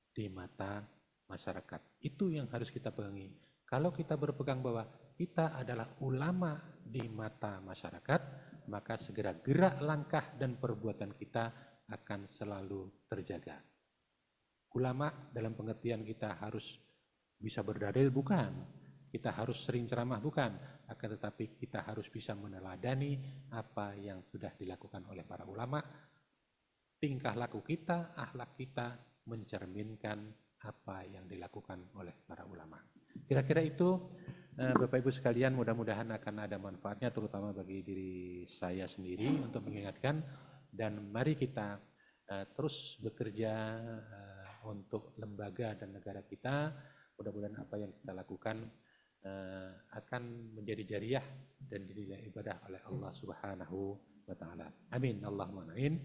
di mata masyarakat. Itu yang harus kita pegangi. Kalau kita berpegang bahwa kita adalah ulama di mata masyarakat, maka segera gerak langkah dan perbuatan kita akan selalu terjaga. Ulama dalam pengertian kita harus bisa berdalil, bukan. Kita harus sering ceramah, bukan. Akan tetapi kita harus bisa meneladani apa yang sudah dilakukan oleh para ulama. Tingkah laku kita, akhlak kita mencerminkan apa yang dilakukan oleh para ulama. Kira-kira itu Bapak Ibu sekalian, mudah-mudahan akan ada manfaatnya terutama bagi diri saya sendiri untuk mengingatkan, dan mari kita terus bekerja untuk lembaga dan negara kita. Mudah-mudahan apa yang kita lakukan akan menjadi jariah dan dinilai ibadah oleh Allah Subhanahu wa taala. Amin. Allahumma amin.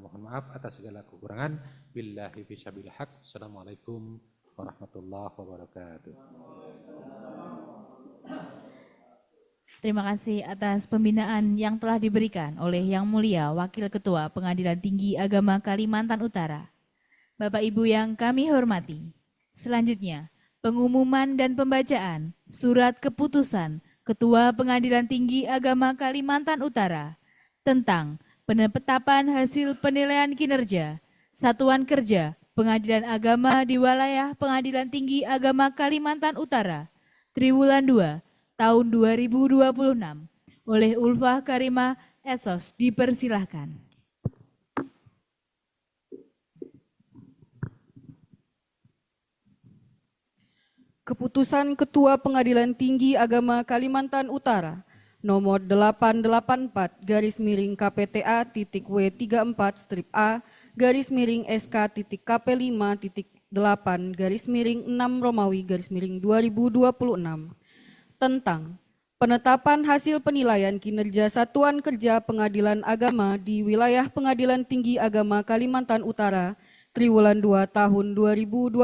Mohon maaf atas segala kekurangan. Billahi fisabilil haq. Assalamualaikum warahmatullahi wabarakatuh. Terima kasih atas pembinaan yang telah diberikan oleh Yang Mulia Wakil Ketua Pengadilan Tinggi Agama Kalimantan Utara. Bapak Ibu yang kami hormati, selanjutnya pengumuman dan pembacaan surat keputusan Ketua Pengadilan Tinggi Agama Kalimantan Utara tentang penetapan hasil penilaian kinerja Satuan Kerja Pengadilan Agama di wilayah Pengadilan Tinggi Agama Kalimantan Utara Triwulan 2 tahun 2026 oleh Ulfah Karimah Esos, dipersilahkan. Keputusan Ketua Pengadilan Tinggi Agama Kalimantan Utara nomor 884-SK-W34-A-SK-KP5.8-6-2026 tentang penetapan hasil penilaian kinerja Satuan Kerja Pengadilan Agama di wilayah Pengadilan Tinggi Agama Kalimantan Utara Triwulan 2 tahun 2026.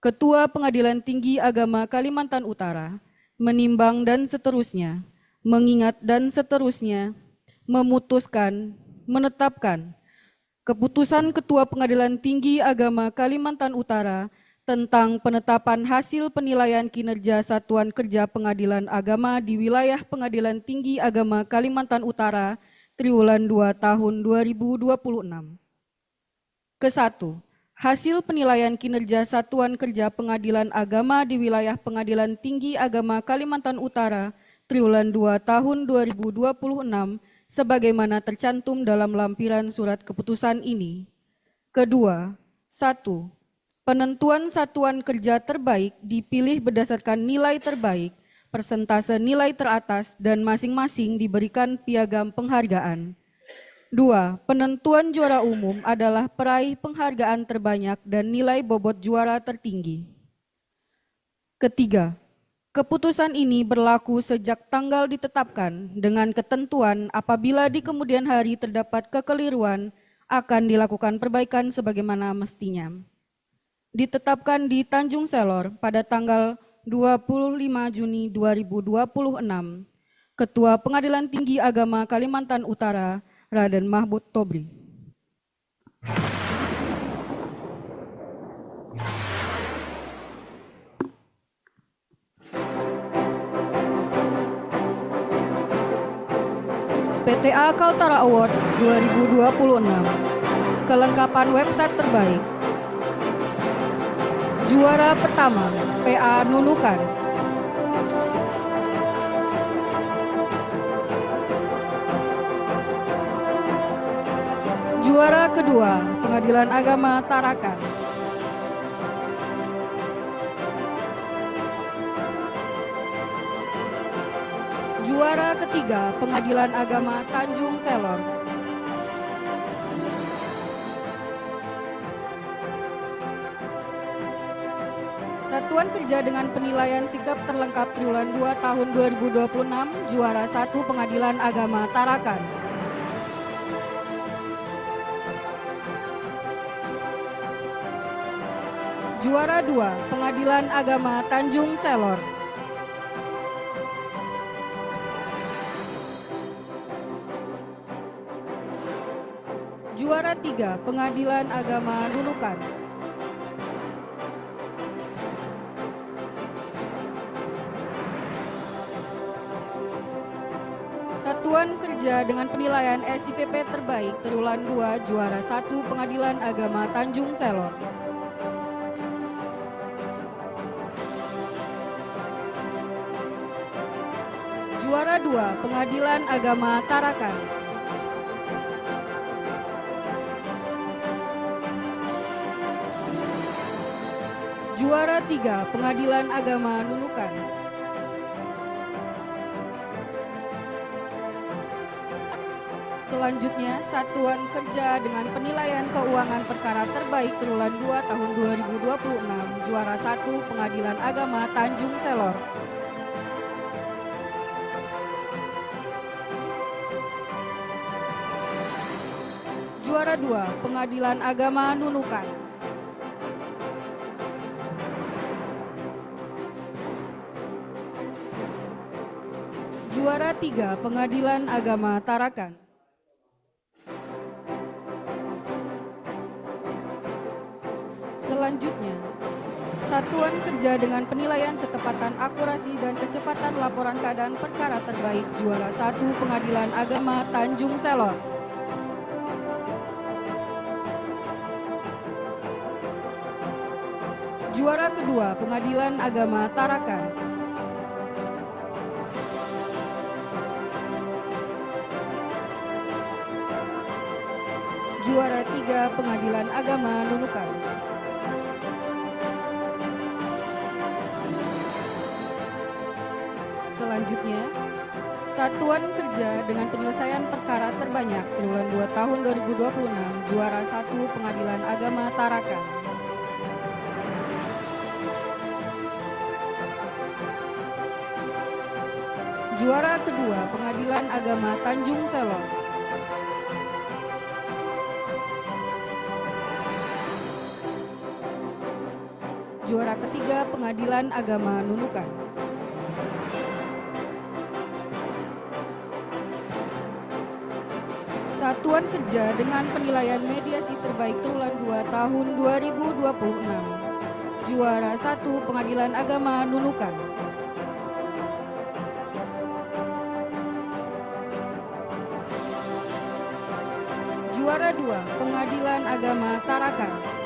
Ketua Pengadilan Tinggi Agama Kalimantan Utara menimbang dan seterusnya, mengingat dan seterusnya, memutuskan, menetapkan keputusan Ketua Pengadilan Tinggi Agama Kalimantan Utara tentang penetapan hasil penilaian kinerja Satuan Kerja Pengadilan Agama di wilayah Pengadilan Tinggi Agama Kalimantan Utara Triwulan 2 tahun 2026. Ke-1. Hasil penilaian kinerja Satuan Kerja Pengadilan Agama di wilayah Pengadilan Tinggi Agama Kalimantan Utara Triwulan 2 tahun 2026 sebagaimana tercantum dalam lampiran surat keputusan ini. Kedua, 1. Penentuan satuan kerja terbaik dipilih berdasarkan nilai terbaik, persentase nilai teratas, dan masing-masing diberikan piagam penghargaan. 2. Penentuan juara umum adalah peraih penghargaan terbanyak dan nilai bobot juara tertinggi. Ketiga, keputusan ini berlaku sejak tanggal ditetapkan dengan ketentuan apabila di kemudian hari terdapat kekeliruan akan dilakukan perbaikan sebagaimana mestinya. Ditetapkan di Tanjung Selor pada tanggal 25 Juni 2026, Ketua Pengadilan Tinggi Agama Kalimantan Utara, Raden Mahbub Tobri. PTA Kaltara Awards 2026. Kelengkapan website terbaik. Juara pertama, PA Nunukan. Juara kedua, Pengadilan Agama Tarakan. Juara ketiga, Pengadilan Agama Tanjung Selor. Satuan Kerja dengan penilaian sikap terlengkap Triwulan 2 tahun 2026, juara 1 Pengadilan Agama Tarakan. Juara 2 Pengadilan Agama Tanjung Selor. Juara 3 Pengadilan Agama Nunukan. Satuan Kerja dengan penilaian SIPP terbaik Triwulan 2 juara 1 Pengadilan Agama Tanjung Selor. Juara 2 Pengadilan Agama Tarakan. Juara Juara 3 Pengadilan Agama Nunukan. Selanjutnya, Satuan Kerja dengan Penilaian Keuangan Perkara Terbaik Triwulan 2 tahun 2026, Juara 1 Pengadilan Agama Tanjung Selor. Juara 2 Pengadilan Agama Nunukan. Juara 3 Pengadilan Agama Tarakan. Selanjutnya, Satuan Kerja dengan Penilaian Ketepatan Akurasi dan Kecepatan Laporan Keadaan Perkara Terbaik Juara 1 Pengadilan Agama Tanjung Selor. Juara kedua Pengadilan Agama Tarakan. Juara 3 Pengadilan Agama Nunukan. Selanjutnya, Satuan Kerja dengan Penyelesaian Perkara Terbanyak Triwulan 2 tahun 2026, Juara 1 Pengadilan Agama Tarakan. Juara kedua Pengadilan Agama Tanjung Selor. Juara ketiga Pengadilan Agama Nunukan. Satuan Kerja dengan Penilaian Mediasi Terbaik Triwulan 2 tahun 2026, Juara 1 Pengadilan Agama Nunukan. Juara 2 Pengadilan Agama Tarakan.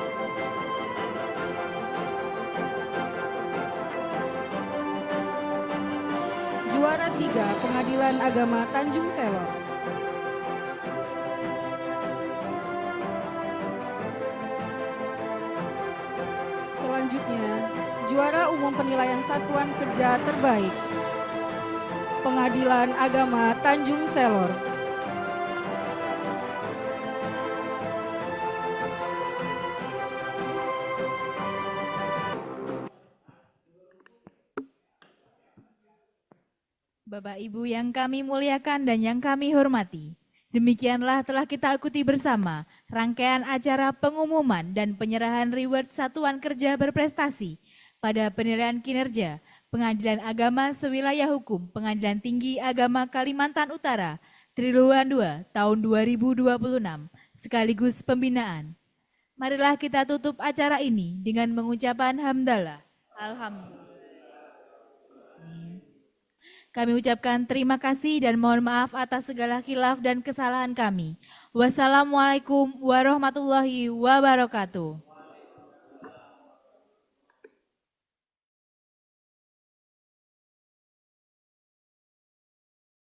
Juara 3 Pengadilan Agama Tanjung Selor. Selanjutnya, Juara Umum Penilaian Satuan Kerja Terbaik Pengadilan Agama Tanjung Selor. Bapak Ibu yang kami muliakan dan yang kami hormati, demikianlah telah kita ikuti bersama rangkaian acara pengumuman dan penyerahan reward Satuan Kerja Berprestasi pada penilaian kinerja Pengadilan Agama Sewilayah Hukum Pengadilan Tinggi Agama Kalimantan Utara Triwulan 2 tahun 2026 sekaligus pembinaan. Marilah kita tutup acara ini dengan mengucapan hamdalah. Alhamdulillah. Kami ucapkan terima kasih dan mohon maaf atas segala khilaf dan kesalahan kami. Wassalamualaikum warahmatullahi wabarakatuh.